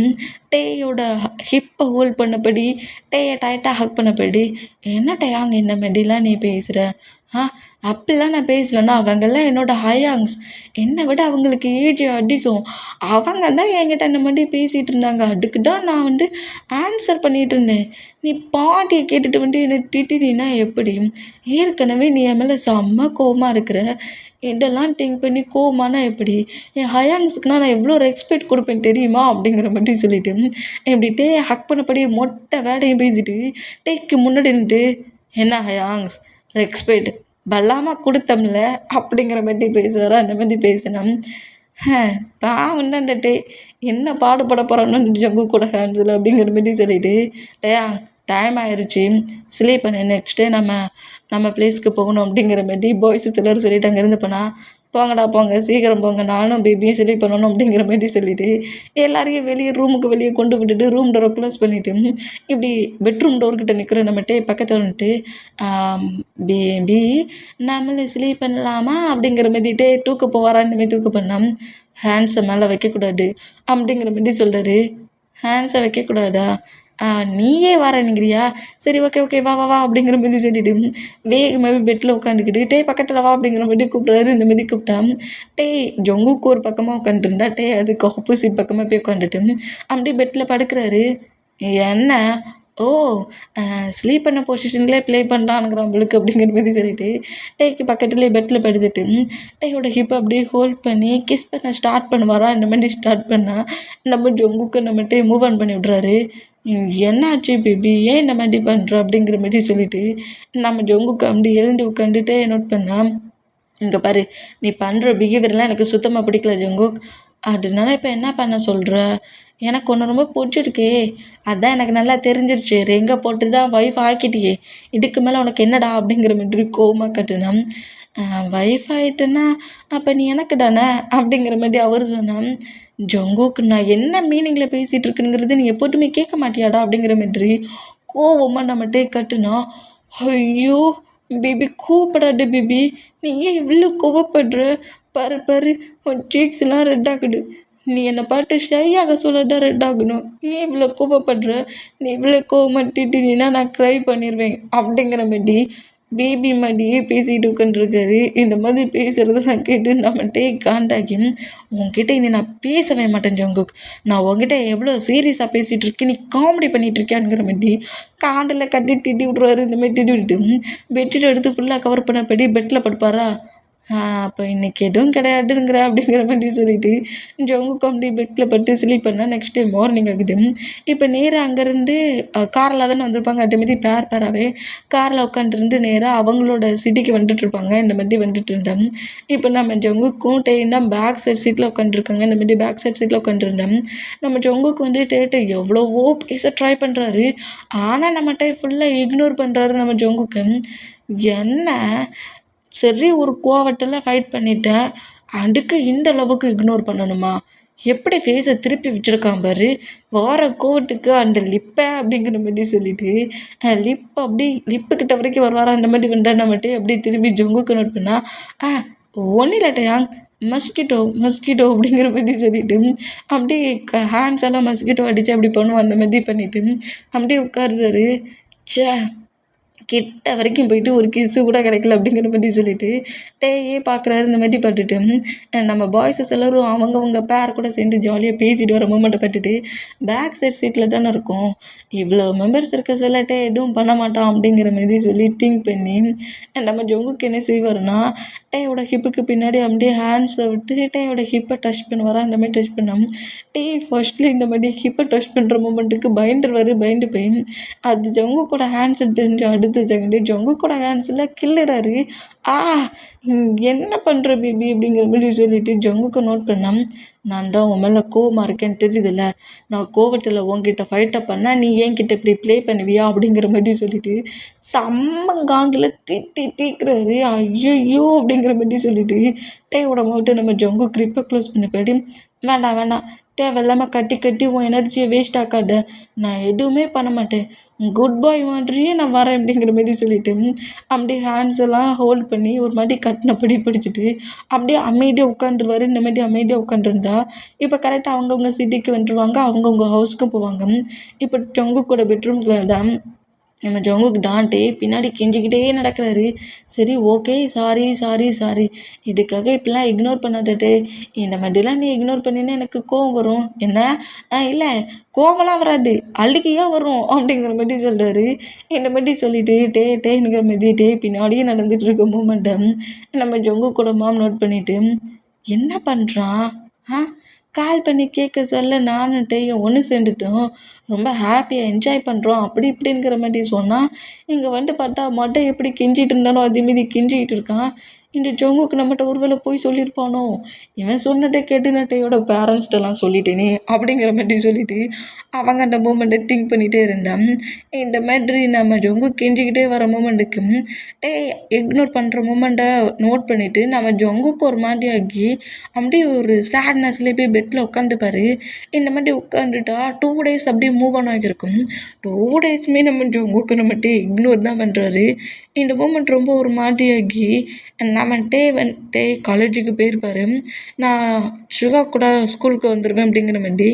டேயோட ஹிப்பை ஹோல்ட் பண்ணபடி டேயை டைட்டாக ஹக் பண்ணபடி, என்ன டேயாங்க இந்த மாதிரிலாம் நீ பேசுகிற, அப்படிலாம் நான் பேசுவேன்னா அவங்கெல்லாம் என்னோடய ஹயாங்ஸ், என்னை விட அவங்களுக்கு ஏஜ் அதிகம், அவங்க தான் என்கிட்ட இந்த மாதிரி பேசிகிட்டு இருந்தாங்க, அதுக்கு தான் நான் ஆன்சர் பண்ணிகிட்டு இருந்தேன். நீ பாட்டியை கேட்டுட்டு என்னை திட்டினா எப்படி, ஏற்கனவே நீ என் மேலே செம்ம கோவமாக இருக்கிற, இதெல்லாம் திங்க் பண்ணி கோவமானா எப்படி, என் ஹயாங்ஸுக்குனா நான் எவ்வளோ ரெஸ்பெக்ட் கொடுப்பேன் தெரியுமா அப்படிங்கிற மாதிரி சொல்லிட்டு இப்படி டே ஹக் பண்ணபடியே மொட்டை வேடையும் பேசிட்டு டேக்கு முன்னாடி நின்றுட்டு, என்ன ஹயாங்ஸ் ரெஸ்பெக்ட் பல்லாமல் கொடுத்தோம்ல அப்படிங்கிற மாதிரி பேசுவாரா. அந்த மாதிரி பேசினோம். பாவம் அந்த டே என்ன பாடுபட போகிறான்னு ஜங்கு கூட ஹேண்ட்ஸில் அப்படிங்கிற மாதிரி சொல்லிட்டு டேயா டைம் ஆயிடுச்சு, ஸ்லீப் பண்ண, நெக்ஸ்ட் டே நம்ம பிளேஸ்க்கு போகணும் அப்படிங்கிற மாதிரி பாய்ஸு சிலர் சொல்லிட்டு அங்கேருந்து போனால், போங்கடா போங்க சீக்கிரம் போங்க, நானும் பேபியும் ஸ்லீப் பண்ணணும் அப்படிங்கிற மாதிரி சொல்லிவிட்டு எல்லாரையும் வெளியே ரூமுக்கு வெளியே கொண்டு விட்டுட்டு ரூம் டோரை க்ளோஸ் பண்ணிவிட்டு இப்படி பெட்ரூம் டோர்கிட்ட நிற்கிற நம்மகிட்ட பக்கத்தில் வந்துட்டு, பேபி நம்மளை ஸ்லீப் பண்ணலாமா அப்படிங்கிற மாதிரிட்டே தூக்க போவாரா. இந்த மாதிரி தூக்க பண்ணால் ஹேண்ட்ஸை மேலே வைக்கக்கூடாது அப்படிங்கிற மாதிரி சொல்கிறாரு. ஹேண்ட்ஸை வைக்கக்கூடாதா, நீயே வரேனுங்கிறியா, சரி ஓகே ஓகே வா வா வா அப்படிங்கிற மாதிரி சொல்லிட்டு வேகமாகவே பெட்டில் உட்காந்துக்கிட்டு டே பக்கத்தில் வா அப்படிங்கிற மாதிரி கூப்பிட்றாரு. இந்த மாதிரி கூப்பிட்டா டே ஜொங்குக்கு ஒரு பக்கமாக உட்காந்துருந்தா டே அதுக்கு ஆப்போசிட் பக்கமாக போய் உட்காந்துட்டு அப்படியே பெட்டில் படுக்கிறாரு. என்ன ஓ ஸ்லீப் பண்ண பொசிஷன்லேயே ப்ளே பண்ணுறானுங்கிற அவங்களுக்கு அப்படிங்கிற மாதிரி சொல்லிட்டு டேக்கு பக்கத்துலேயே பெட்டில் படுத்துட்டு டேயோட ஹிப்பை அப்படியே ஹோல்ட் பண்ணி கிஸ் பண்ண ஸ்டார்ட் பண்ணுவாரா. இந்த மாதிரி ஸ்டார்ட் பண்ணால் நம்ம ஜொங்குக்கு நம்ம டே மூவ் ஆன் பண்ணி விட்றாரு. என்னாச்சு பேபி, ஏன் இந்த மாதிரி பண்ணுற அப்படிங்கிற மாதிரி சொல்லிட்டு நம்ம ஜொங்குக்கு அப்படி எழுந்து உட்காந்துட்டே நோட் பண்ணால், இங்கே பாரு நீ பண்ணுற பிஹேவியர்லாம் எனக்கு சுத்தமாக பிடிக்கல ஜொங்குக், அதனால இப்போ என்ன பண்ண சொல்கிற, எனக்கு ஒன்று ரொம்ப பிடிச்சிருக்கே, அதான் எனக்கு நல்லா தெரிஞ்சிருச்சு, ரெங்க போட்டு தான் ஒய்ஃப் ஆக்கிட்டியே, இதுக்கு மேலே உனக்கு என்னடா அப்படிங்கிற மாதிரி கோவமாக கட்டுனா. ஒய்ஃப் ஆகிட்டுன்னா அப்போ நீ எனக்கு தானே அப்படிங்கிற மாதிரி அவர் சொன்னான். ஜொங்குக்கு நான் என்ன மீனிங்கில் பேசிகிட்டு இருக்குங்கிறது நீ எப்போதுமே கேட்க மாட்டியாடா அப்படிங்கிற மாதிரி கோவமாக நம்மகிட்டே கட்டுனா. ஐயோ பேபி கூப்பிடாது பேபி, நீ ஏன் இவ்வளோ கோவப்படுற, பாரு பாரு உன் சீக்ஸ்லாம் ரெட் ஆகுது, நீ என்னை பாட்டு ஷையாக சொல்லதான் ரெட் ஆகணும், ஏன் இவ்வளோ கோவப்படுற, நீ இவ்வளோ கோவமாக திட்டினா நான் க்ரை பண்ணிடுவேன் அப்படிங்கிற மாதிரி பேபி மாதிரியே பேசிகிட்டு உட்காந்துருக்காரு. இந்த மாதிரி பேசுகிறத நான் கேட்டு நம்மகிட்டே காண்டாகி, உன்கிட்ட இனி நான் பேசவே மாட்டேன் ஜங்குக். நான் உன்கிட்ட எவ்வளோ சீரியஸாக பேசிகிட்டு இருக்கேன், நீ காமெடி பண்ணிகிட்டு இருக்கியாங்கிற மாதிரி காண்டில் கட்டி திட்டி விட்ருவாரு. இந்த மாதிரி திட்டி விட்டு பெட்ஷீட் எடுத்து ஃபுல்லாக கவர் பண்ணபடி பெட்டில் படுப்பாரா. அப்போ இன்றைக்கி எதுவும் கிடையாதுங்கிற அப்படிங்கிற மாதிரி சொல்லிவிட்டு ஜங்குக்கு அப்படி பெட்டில் பட்டு ஸ்லீப் பண்ணால் நெக்ஸ்ட் டே மார்னிங் ஆகுது. இப்போ நேராக அங்கேருந்து காரில் தானே வந்திருப்பாங்க. அதே மாதிரி பேராகவே காரில் உட்காந்துருந்து நேராக அவங்களோட சிட்டிக்கு வந்துட்டுருப்பாங்க. இந்த மாதிரி வந்துட்டு இருந்தேன். இப்போ நம்ம ஜங்குக்கும் டேயும் தான் பேக் சைட் சீட்டில் உட்காந்துருக்காங்க. இந்த மாதிரி பேக் சைட் சீட்டில் உட்காந்துருந்தேன். நம்ம ஜங்குக்கு வந்து டேட்டு எவ்வளவோ பேச ட்ரை பண்ணுறாரு. ஆனால் நம்மகிட்ட ஃபுல்லாக இக்னோர் பண்ணுறாரு நம்ம ஜங்குக்கு. என்ன சரி ஒரு கோவத்தில் ஃபைட் பண்ணிட்டேன், அதுக்கு இந்த அளவுக்கு இக்னோர் பண்ணணுமா? எப்படி ஃபேஸை திருப்பி வச்சுருக்கான் பாரு. வார கோவத்துக்கு அந்த லிப்பை அப்படிங்கிற மாதிரி சொல்லிட்டு லிப் அப்படி லிப்புக்கிட்ட வரைக்கும் வருவாரா. அந்த மாதிரி வந்தா மட்டும் அப்படி திரும்பி ஜங்குக்கு நோட் பண்ணா ஒன்றும் இல்லாட்டையாங் மஸ்கிட்டோ மஸ்கிட்டோ அப்படிங்கிற மாதிரி சொல்லிட்டு அப்படி ஹேண்ட்ஸ் எல்லாம் மஸ்கிட்டோ அடித்து அப்படி பண்ணுவோம். அந்த மாதிரி பண்ணிவிட்டு அப்படியே உட்காருதாரு. சே கிட்ட வரைக்கும் போயிட்டு ஒரு கிஸ்ஸு கூட கிடைக்கல அப்படிங்கிற மாதிரி சொல்லிட்டு டேயே பார்க்குறாரு. இந்த மாதிரி பட்டுட்டு நம்ம பாய்ஸஸ் எல்லோரும் அவங்கவுங்க பேர் கூட சேர்ந்து ஜாலியாக பேசிட்டு வர மூமெண்ட்டை பட்டுட்டு பேக் சைட் சீட்டில் தானே இருக்கும். இவ்வளோ மெம்பர்ஸ் இருக்க சொல்ல டே எதுவும் பண்ண மாட்டான் அப்படிங்கிற மாதிரி சொல்லி திங்க் பண்ணி நம்ம ஜங்குக்கு என்ன செய்வாருன்னா டேயோட ஹிப்புக்கு பின்னாடி அப்படியே ஹேண்ட்ஸை விட்டு டேயோட ஹிப்பை டச் பண்ணுவாரா. இந்த மாதிரி டச் பண்ணோம். டே ஃபர்ஸ்ட்லி இந்த மாதிரி ஹிப்பை டச் பண்ணுற மூமெண்ட்டுக்கு பயந்து போய் அது ஜங்கு கூட ஹேண்ட்ஸ் தெரிஞ்சு அடுத்த செகண்டு ஜங்கு கூட ஹேண்ட்ஸில் கிள்ளுறாரு. என்ன பண்ணுற பேபி அப்படிங்கிற மாதிரி சொல்லிட்டு ஜங்குக்கு நோட் பண்ணேன். நான் தான் உன் மேலே கோவமாக இருக்கேன்னு தெரியுதுல்ல, நான் கோவத்தில் உன்கிட்ட ஃபைட்டை பண்ணால் நீ என்கிட்ட இப்படி ப்ளே பண்ணுவியா அப்படிங்கிற மாதிரி சொல்லிட்டு செம்மங்காண்டில் தீக்கிறாரு. ஐயோ அப்படிங்கிற மாதிரி சொல்லிட்டு டேயோட மட்டும் நம்ம ஜங்கு கிரிப்பை க்ளோஸ் பண்ணி போய்ட்டு வேண்டாம் தேவையில்லாமல் கட்டி உன் எனர்ஜியை வேஸ்ட் ஆக்காத, நான் எதுவுமே பண்ண மாட்டேன், குட் பாய் மாதிரியே நான் வரேன் அப்படிங்கிற மாதிரி சொல்லிட்டு அப்படியே ஹேண்ட்ஸ் எல்லாம் ஹோல்ட் பண்ணி ஒரு மாதிரி கட்டினபடி பிடிச்சிட்டு அப்படியே அமைதியாக உட்காந்துருவாரு. இந்த மாதிரி அமைதியாக உட்காந்துருந்தா இப்போ கரெக்டாக அவங்கவுங்க சிட்டிக்கு வந்துடுவாங்க. அவங்கவுங்க ஹவுஸ்க்கும் போவாங்க. இப்போ ஜங்கு கூட பெட்ரூம்குள்ள தான் நம்ம ஜங்குக்கு டான்ட்டே பின்னாடி கெஞ்சிக்கிட்டே நடக்கிறாரு. சரி ஓகே சாரி இதுக்காக இப்படிலாம் இக்னோர் பண்ணாதே. இந்த மாதிரிலாம் நீ இக்னோர் பண்ணினா எனக்கு கோவம் வரும். என்ன இல்லை கோவம்லாம் வராது, அழுகையாக வரும் அப்படிங்கிற மாதிரி சொல்கிறாரு. இந்த மாதிரி சொல்லிட்டு டேங்கிற மாதிரி பின்னாடியே நடந்துட்டு இருக்க மூமெண்ட்டை நம்ம ஜங்கு கூட மாம் நோட் பண்ணிவிட்டு என்ன பண்ணுறான் கால் பண்ணி கேட்க சொல்ல நானும் டேயும் ஒன்று சேர்ந்துட்டோம், ரொம்ப ஹாப்பியாக என்ஜாய் பண்ணுறோம் அப்படி இப்படிங்கிற மாதிரி சொன்னால் இங்கே வந்துட்டு பார்த்தா மட்டை எப்படி கெஞ்சிட்டு இருந்தானோ அதே மாரி கெஞ்சிக்கிட்டு இருக்கான். இந்த ஜங்குக்கு நம்மகிட்ட ஒருவேளை போய் சொல்லியிருப்பானோ, இவன் சொன்னதை கேட்டு நான் டேயோட பேரண்ட்ஸ்கிட்டலாம் சொல்லிட்டேனே அப்படிங்கிற மாதிரி சொல்லிட்டு அவங்க அந்த மூமெண்ட்டை திங்க் பண்ணிகிட்டே இருந்தேன். இந்த மாதிரி நம்ம ஜங்கு கெஞ்சிக்கிட்டே வர மூமெண்ட்டுக்கு டே இக்னோர் பண்ணுற மூமெண்ட்டை நோட் பண்ணிவிட்டு நம்ம ஜங்குக்கு ஒரு மாதிரி ஆகி அப்படியே ஒரு சேட்னஸ்லேயே போய் பெட்டில் உட்காந்துப்பாரு. இந்த மாதிரி உட்காந்துட்டா 2 days அப்படியே மூவ் ஆன் ஆகியிருக்கும். 2 daysமே நம்ம ஜங்குக்கு நம்மகிட்ட இக்னோர் தான் பண்ணுறாரு. இந்த மூமெண்ட் ரொம்ப ஒரு மாதிரி ஆகி நம்ம வந்துட்டு காலேஜுக்கு போயிருப்பார். நான் சுகா கூட ஸ்கூலுக்கு வந்துடுவேன் அப்படிங்கிற மாதிரி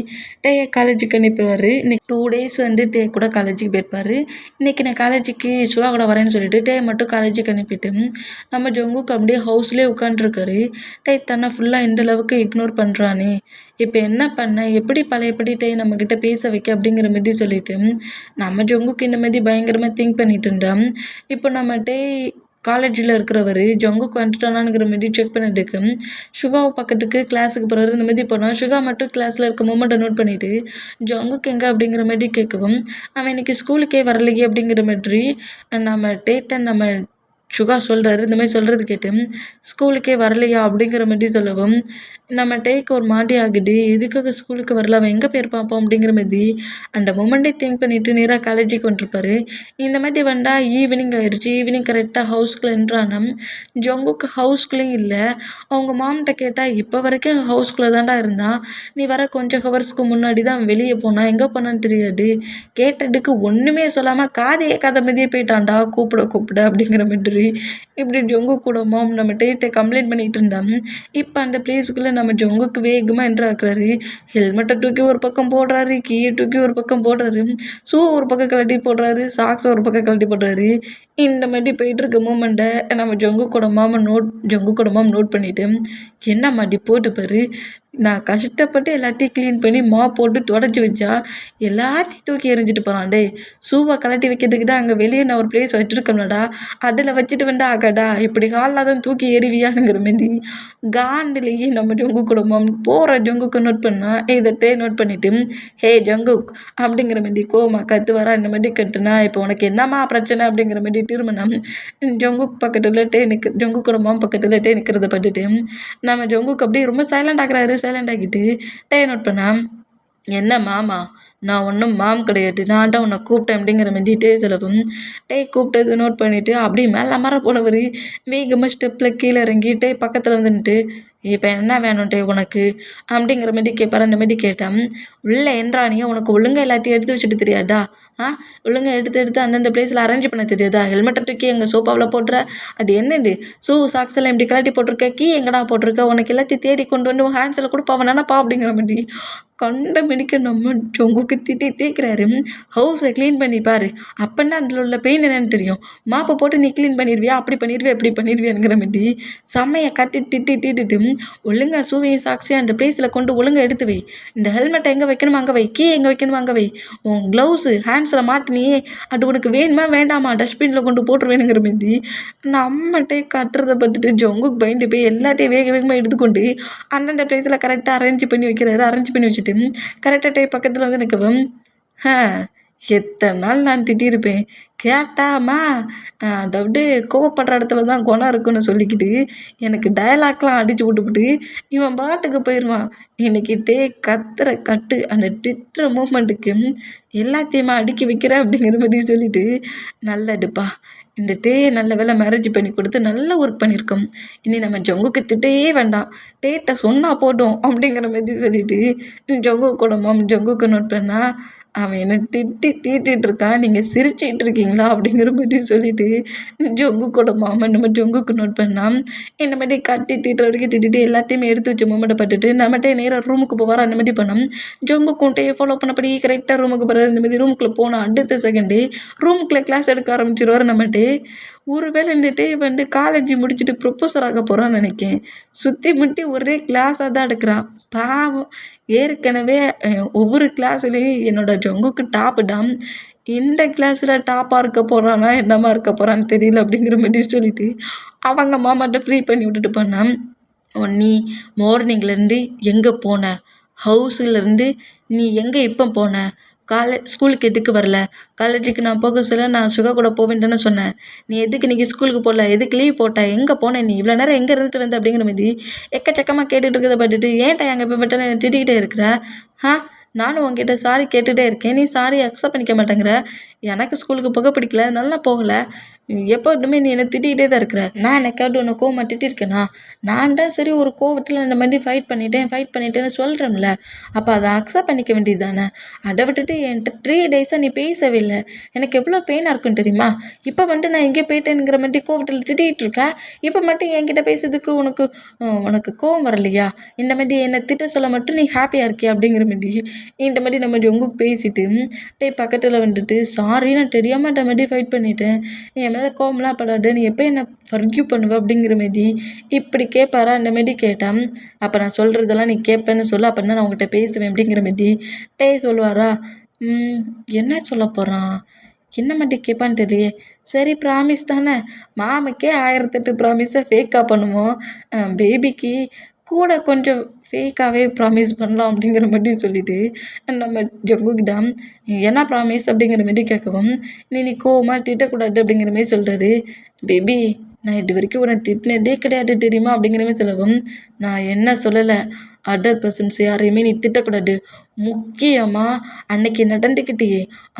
டேயை காலேஜுக்கு அனுப்பிடுவார். இன்னைக்கு 2 days வந்து டே கூட காலேஜுக்கு போயிருப்பார். இன்றைக்கி நான் காலேஜுக்கு சுகா கூட வரேன்னு சொல்லிட்டு டே மட்டும் காலேஜுக்கு அனுப்பிட்டு நம்ம ஜங்குக்கு அப்படியே ஹவுஸ்லேயே உட்காந்துருக்காரு. டே தன்னை ஃபுல்லாக இந்த அளவுக்கு இக்னோர் பண்ணுறானே, இப்போ என்ன பண்ண, எப்படி பழையபடி டே நம்மக்கிட்ட பேச வைக்க அப்படிங்கிற மாதிரி சொல்லிட்டு நம்ம ஜங்குக்கு இந்த மாதிரி பயங்கரமாக திங்க் பண்ணிட்டு இருந்தேன். இப்போ நம்ம டே காலேஜில் இருக்கிறவர் ஜங்குக்கு வந்துட்டானாங்கிற மாதிரி செக் பண்ணிட்டுருக்கு. சுகாவை பக்கத்துக்கு கிளாஸுக்கு போகிறாரு. இந்த மாதிரி போனால் சுகா மட்டும் கிளாஸில் இருக்க மூமெண்ட்டை நோட் பண்ணிவிட்டு ஜங்குக்கு எங்கே அப்படிங்கிற மாதிரி கேட்கவும் அவன் இன்றைக்கி ஸ்கூலுக்கே வரலையே அப்படிங்கிற மாதிரி நம்ம நம்ம சுகா சொல்கிறாரு. இந்த மாதிரி சொல்கிறது கேட்டு ஸ்கூலுக்கே வரலையா அப்படிங்கிற மாதிரி சொல்லவும் நம்ம டேக்கு ஒரு மாதிரி ஆகுது. எதுக்காக ஸ்கூலுக்கு வரல, அவன் எங்கே பேர் பார்ப்போம் அப்படிங்கிற மாதிரி அந்த மொமெண்ட்டை திங்க் பண்ணிவிட்டு நேராக காலேஜுக்கு வந்துருப்பாரு. இந்த மாதிரி வந்தால் ஈவினிங் ஆயிடுச்சு. ஈவினிங் கரெக்டாக ஹவுஸ்குள்ளே என்றானா ஜங்குக்கு ஹவுஸ்குள்ளேயும் இல்லை. அவங்க மாம்கிட்ட கேட்டால் இப்போ வரைக்கும் ஹவுஸ்குள்ளே தான்டா இருந்தான், நீ வர கொஞ்சம் ஹவர்ஸ்க்கு முன்னாடி தான் வெளியே போனான், எங்கே போனான்னு தெரியாது. கேட்டதுக்கு ஒன்றுமே சொல்லாமல் காதை கேட்காத மாதிரியே போயிட்டான்டா கூப்பிட அப்படிங்கிற மாதிரி போயிடுவார். இப்படி ஜொங்கு கூட மாம் நம்ம டேட்டை கம்ப்ளைண்ட் பண்ணிகிட்டு இருந்தான். இப்போ அந்த பிளேஸுக்குள்ளே நம்ம ஜொங்குக்கு வேகமாக என்ட்ரு ஆக்குறாரு. ஹெல்மெட்டை தூக்கி ஒரு பக்கம் போடுறாரு, கீயை தூக்கி ஒரு பக்கம் போடுறாரு, ஷூ ஒரு பக்கம் கழட்டி போடுறாரு, சாக்ஸ் ஒரு பக்கம் கழட்டி போடுறாரு. இந்த மாதிரி போயிட்டு இருக்க மூமெண்ட்டை நம்ம ஜொங்கு கூட மாம் நோட் பண்ணிட்டு, என்னம்மா இப்படி போட்டு பாரு, நான் கஷ்டப்பட்டு எல்லாத்தையும் க்ளீன் பண்ணி போட்டு தொடச்சி வச்சா எல்லாத்தையும் தூக்கி எறிஞ்சிட்டு போகிறான். டே, ஷூவை கழட்டி வைக்கிறதுக்கு தான் அங்கே வெளியே நான் ஒரு பிளேஸ் வச்சுருக்கோம்லடா, அதில் வச்சுட்டு வந்தா ஆகாடா, இப்படி ஹாலில் தான் தூக்கி எறிவியானுங்கிற மாரி காண்டிலேயே நம்ம ஜொங்கு குடும்பம் போகிற ஜொங்குக்கு நோட் பண்ணா இதை நோட் பண்ணிட்டு, ஹே ஜங்குக் அப்படிங்கிற மாரி கோமா கத்துவாரா. இந்த மாதிரி கட்டுனா இப்போ உனக்கு என்னம்மா பிரச்சனை அப்படிங்கிற மாதிரி திருமணம் ஜொங்குக் பக்கத்தில் ஜொங்கு குடும்பம் பக்கத்தில் நிற்கிறத பட்டுட்டு நம்ம ஜொங்குக்கு அப்படியே ரொம்ப சைலண்ட் ஆகிட்டு நோட் பண்ணா, என்ன மாமா, நான் ஒன்றும் மாம் கிடையாது, நான் தான் உன்னை கூப்பிட்டேன் அப்படிங்கிற மாதிரி செலவும் கூப்பிட்டது நோட் பண்ணிவிட்டு அப்படியே மேலே மர போனவர் வேகமாக ஸ்டெப்பில் கீழே இறங்கிட்டு பக்கத்தில் வந்துட்டு, இப்போ என்ன வேணும் உனக்கு அப்படிங்கிற மாதிரி கேட்பாரு. அந்த மாதிரி கேட்டேன், உள்ளே என்றானியே உனக்கு ஒழுங்காக எல்லாத்தையும் எடுத்து வச்சுட்டு தெரியாதா? ஒழுங்காக எடுத்து அந்தந்த பிளேஸில் அரேஞ்ச் பண்ண தெரியாதா? ஹெல்மெட்டை தூக்கி எங்கள் சோஃபாவில் போடுற, அது என்னது ஷூ சாக்ஸ் எல்லாம் இப்படி கழட்டி போட்டிருக்க, கீ எங்கடா போட்டிருக்க, உனக்கு எல்லாத்தையும் தேடி கொண்டு வந்து ஹேண்ட்ஸில் கொடுப்பா வேணாப்பா அப்படிங்கிற மாதிரி கண்ட மிடிக்க நம்ம ஜொங்குக்கு தேய்க்கிறாரு. ஹவுஸை க்ளீன் பண்ணி பாரு, அப்போன்னா அதில் உள்ள பெயின் என்னன்னு தெரியும். மாப்பை போட்டு நீ க்ளீன் பண்ணிடுவியா, அப்படி பண்ணிடுவியா இப்படி பண்ணிடுவியாங்கிற மாதிரி செம்மையை திட்டிட்டு ஒழுங்காக ஷூவையும் சாக்ஸையும் அந்த பிளேஸில் கொண்டு ஒழுங்காக எடுத்து வை, இந்த ஹெல்மெட்டை எங்கே வைக்கணுமோ அங்கே வை, கீ எங்கே வைக்கணுமோ அங்கே வை, உன் க்ளவுஸு ஹேண்ட்ஸில் மாட்டினியே அது உனக்கு வேணுமா வேண்டாமா, டஸ்ட்பினில் கொண்டு போட்டுருவேனுங்கிற மாதிரி நம்மகிட்டே கட்டுறதை பார்த்துட்டு ஜொங்குக்கு பயந்து போய் எல்லாத்தையும் வேகமாக எடுத்துக்கொண்டு அந்தந்த பிளேஸில் கரெக்டாக அரேஞ்ச் பண்ணி வைக்கிறாரு. அரேஞ்ச் பண்ணி வச்சுட்டு கரெக்டாக பக்கத்தில் வந்து நிற்கவும், எத்தனை நாள் நான் திட்டியிருப்பேன், கேட்டாமா, அதாவது கோவப்படுற இடத்துல தான் குணம் இருக்குன்னு சொல்லிக்கிட்டு எனக்கு டயலாக்லாம் அடித்து விட்டுவிட்டு இவன் பாட்டுக்கு போயிடுவான். இன்னைக்கிட்டே கத்துற கட்டு அந்த திட்டுற மூமெண்ட்டுக்கு எல்லாத்தையுமா அடுக்கி வைக்கிற அப்படிங்கிற மாதிரி சொல்லிட்டு, நல்லதுப்பா, இந்த நல்ல வேலை மேரேஜ் பண்ணி கொடுத்து நல்ல ஒர்க் பண்ணியிருக்கோம், இனி நம்ம ஜொங்குக்கு திட்டையே வேண்டாம், டேட்டை சொன்னால் போட்டோம் அப்படிங்கிற மாதிரி சொல்லிட்டு ஜொங்கு குடும்பம் ஜொங்குக்கு நோட் பண்ணால், அவன் என்னை தீட்டிகிட்டு இருக்கான், நீங்கள் சிரிச்சிட்டு இருக்கீங்களா அப்படிங்கிற மாதிரி சொல்லிட்டு ஜொங்கு குடும்பம் நம்ம ஜொங்குக்கு நோட் பண்ணால், இந்த மாதிரி தீட்டுற வரைக்கும் திட்டிட்டு எல்லாத்தையுமே எடுத்து வச்ச மூமெண்ட்டை பட்டுட்டு நம்மகிட்ட நேராக ரூமுக்கு போவார். அந்த மாதிரி பண்ணோம். ஜொங்கு கூட்டையே ஃபாலோ பண்ணபடி கரெக்டாக ரூமுக்கு போகிறார். இந்த மாதிரி ரூமுக்குள்ளே போனால் அடுத்த செகண்டே ரூமுக்குள்ளே கிளாஸ் எடுக்க ஆரம்பிச்சிருவார். நம்மகிட்ட ஒருவேளை வந்து காலேஜ் முடிச்சுட்டு ப்ரொஃபஸர் ஆக போகிறான்னு நினைக்கேன். சுற்றி முட்டி ஒரே கிளாஸாக தான் எடுக்கிறான். பாவம், ஏற்கனவே ஒவ்வொரு கிளாஸ்லேயும் என்னோடய ஜொங்குக்கு டாப்பு தான், இந்த கிளாஸில் டாப்பாக இருக்க போகிறானா என்னமா இருக்க போகிறான்னு தெரியல அப்படிங்கிற மாதிரி சொல்லிட்டு அவங்க மாமாட்ட ஃப்ரீ பண்ணி விட்டுட்டு போனான். நீ மார்னிங்லேருந்து எங்கே போன, ஹவுஸ்லேருந்து நீ எங்கே இப்போ போன, ஸ்கூலுக்கு எதுக்கு வரல, காலேஜுக்கு நான் போக சொல்ல நான் சுகா கூட போவேன்னு தானே சொன்னேன், நீ எதுக்கு இன்றைக்கி ஸ்கூலுக்கு போகல, எதுக்கு லீவ் போட்ட, எங்கே போனேன், நீ இவ்வளோ நேரம் எங்கே இருந்துட்டு வந்த அப்படிங்கிற மாதிரி எக்கச்சக்கமாக கேட்டுட்டு இருக்கிறத பார்த்துட்டு, ஏன்டா எங்கே போய் மட்டும் நான் திட்டிக்கிட்டே இருக்கிற, நானும் உங்ககிட்ட சாரி கேட்டுகிட்டே இருக்கேன், நீ சாரி அக்செப்ட் பண்ணிக்க மாட்டேங்கிற, எனக்கு ஸ்கூலுக்கு போக பிடிக்கல, நல்லா போகலை, எப்போதுமே நீ என்னை திட்டிக்கிட்டே தான் இருக்கிற, நான் என்னைக்காவது உன்னை கோவமாக திட்டிருக்கேனா, நான் தான் சரி ஒரு கோவத்தில் இந்த மாதிரி ஃபைட் பண்ணிட்டேன்னு சொல்கிறேன்ல, அப்போ அதை அக்செப்ட் பண்ணிக்க வேண்டியது தானே, அதை விட்டுட்டு என்கிட்ட 3 டேஸாக நீ பேசவே இல்லை, எனக்கு எவ்வளோ பெயினாக இருக்குன்னு தெரியுமா, இப்போ வந்துட்டு நான் எங்கே போயிட்டேங்கிற மாதிரி கோவத்தில் திட்டிகிட்டு இருக்கேன், இப்போ மட்டும் என்கிட்ட பேசுறதுக்கு உனக்கு கோவம் வரலையா, இந்த மாதிரி என்னை திட்ட சொல்ல மட்டும் நீ ஹாப்பியாக இருக்கியா அப்படிங்கிற மாதிரி இந்த மாதிரி நம்ம ஜொங்குக்கு பேசிட்டு பக்கத்தில் வந்துட்டு, சாரி நான் தெரியாமல் இந்த மாதிரி ஃபைட் பண்ணிட்டேன், என் மேலே கோவம்லாம் படாது, நீ எப்போ என்னை ஃபர்கியூ பண்ணுவ அப்படிங்கிற மாதிரி இப்படி கேட்பாரா. அந்த மாதிரி கேட்டான். அப்போ நான் சொல்கிறதெல்லாம் நீ கேட்பேன்னு சொல்ல, அப்படின்னா நான் உங்கள்கிட்ட பேசுவேன் அப்படிங்கிற மாதிரி சொல்லுவாரா. என்ன சொல்ல போகிறான், என்ன மட்டும் கேட்பான்னு தெரியலையே, சரி ப்ராமிஸ் தானே, மாமிக்கே 1008 ப்ராமிஸை ஃபேக்காக பண்ணுவோம், பேபிக்கு கூட கொஞ்சம் ஃபேக்காகவே ப்ராமிஸ் பண்ணலாம் அப்படிங்கிற மாதிரி சொல்லிவிட்டு நம்ம ஜங்குக்கிட்ட என்ன ப்ராமிஸ் அப்படிங்கிற மாதிரி கேட்கவும், நீ கோவமாக திட்டக்கூடாது அப்படிங்கிற மாதிரி சொல்கிறாரு. பேபி, நான் இது வரைக்கும் உன்னை திட்டினதே கிடையாது தெரியுமா அப்படிங்கிற மாதிரி சொல்லவும், நான் என்ன சொல்லலை, அதர் பர்சன்ஸ் யாரையுமே நீ திட்டக்கூடாது, முக்கியமாக அன்னைக்கு நடந்துக்கிட்டே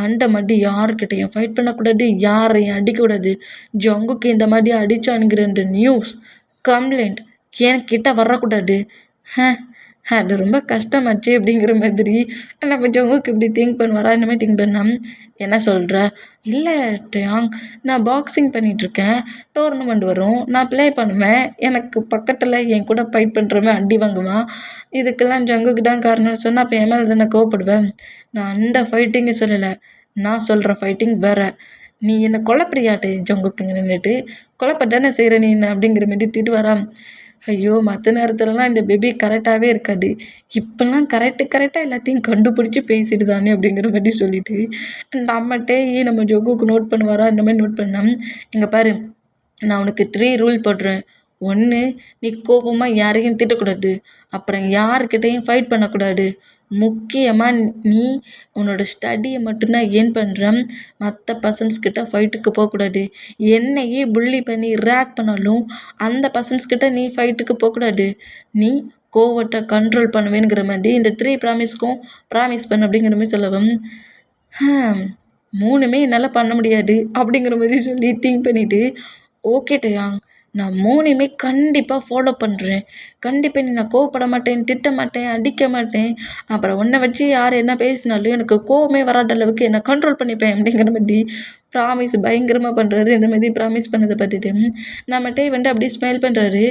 அந்த மாதிரி யாருக்கிட்டையும் ஃபைட் பண்ணக்கூடாது, யாரையும் அடிக்கக்கூடாது, ஜங்குக்கு இந்த மாதிரி அடித்தானுங்கிற இந்த நியூஸ் கம்ப்ளைண்ட் என்கிட்ட வரக்கூடாது, அது ரொம்ப கஷ்டமாச்சே அப்படிங்கிற மாதிரி நம்ம ஜங்குக்கு இப்படி திங்க் பண்ணுவாரா இந்த மாதிரி திங்க் பண்ணா என்ன சொல்கிற இல்லை டயாங் நான் பாக்ஸிங் பண்ணிகிட்ருக்கேன் டோர்னமெண்ட் வரும் நான் ப்ளே பண்ணுவேன் எனக்கு பக்கத்தில் என் கூட ஃபைட் பண்ணுறவன் அடி வாங்குவான் இதுக்கெல்லாம் ஜங்குக்கு தான் காரணம்னு சொன்னால் அப்போ என் மேலே தானே கோவப்படுவேன் நான் அந்த ஃபைட்டிங்கை சொல்லலை நான் சொல்கிற ஃபைட்டிங் வேற நீ என்னை கொலப்பிரியாட்டு ஜங்குக்குங்க நின்றுட்டு கொலப்ப தானே செய்கிற நீ என்ன அப்படிங்கிற மாதிரி திட்டு வரான் ஐயோ மற்ற நேரத்துலலாம் இந்த பேபி கரெக்டாகவே இருக்காது இப்போல்லாம் கரெக்டாக எல்லாத்தையும் கண்டுபிடிச்சி பேசிட்டு தானே அப்படிங்கிற மாதிரி சொல்லிட்டு நம்மகிட்டே நம்ம ஜோகுக்கு நோட் பண்ணுவாரா இந்த மாதிரி நோட் பண்ணால் இங்கே பாரு நான் உனக்கு 3 ரூல் போடுறேன். 1 நீ கோபமாக யாரையும் திட்டக்கூடாது. அப்புறம் யாருக்கிட்டையும் ஃபைட் பண்ணக்கூடாது. முக்கியமாக நீ உன்னோட ஸ்டடியை மட்டும்தான் ஏர்ன் பண்ணுற. மற்ற பர்சன்ஸ்கிட்ட ஃபைட்டுக்கு போகக்கூடாது. என்னையே புள்ளி பண்ணி ரேக் பண்ணாலும் அந்த பர்சன்ஸ்கிட்ட நீ ஃபைட்டுக்கு போகக்கூடாது. நீ கோவத்தை கண்ட்ரோல் பண்ணுவேங்கிற மாதிரி இந்த 3 ப்ராமிஸ்க்கும் ப்ராமிஸ் பண்ணு அப்படிங்கிற மாதிரி சொல்லவும் 3மே என்னால் பண்ண முடியாது அப்படிங்கிற மாதிரி சொல்லி திங்க் பண்ணிவிட்டு ஓகே டயாங் நான் 3மே கண்டிப்பாக ஃபாலோ பண்ணுறேன். கண்டிப்பாக நீ நான் கோவப்பட மாட்டேன், திட்ட மாட்டேன், அடிக்க மாட்டேன். அப்புறம் உன்னை வச்சு யார் என்ன பேசினாலும் எனக்கு கோவமே வராத அளவுக்கு என்னை கண்ட்ரோல் பண்ணிப்பேன் அப்படிங்கிற மாதிரி ப்ராமிஸ் பயங்கரமாக பண்ணுறாரு. இந்த மாதிரி ப்ராமிஸ் பண்ணதை பார்த்துட்டு நம்மகிட்டே அப்படியே ஸ்மைல் பண்ணுறாரு.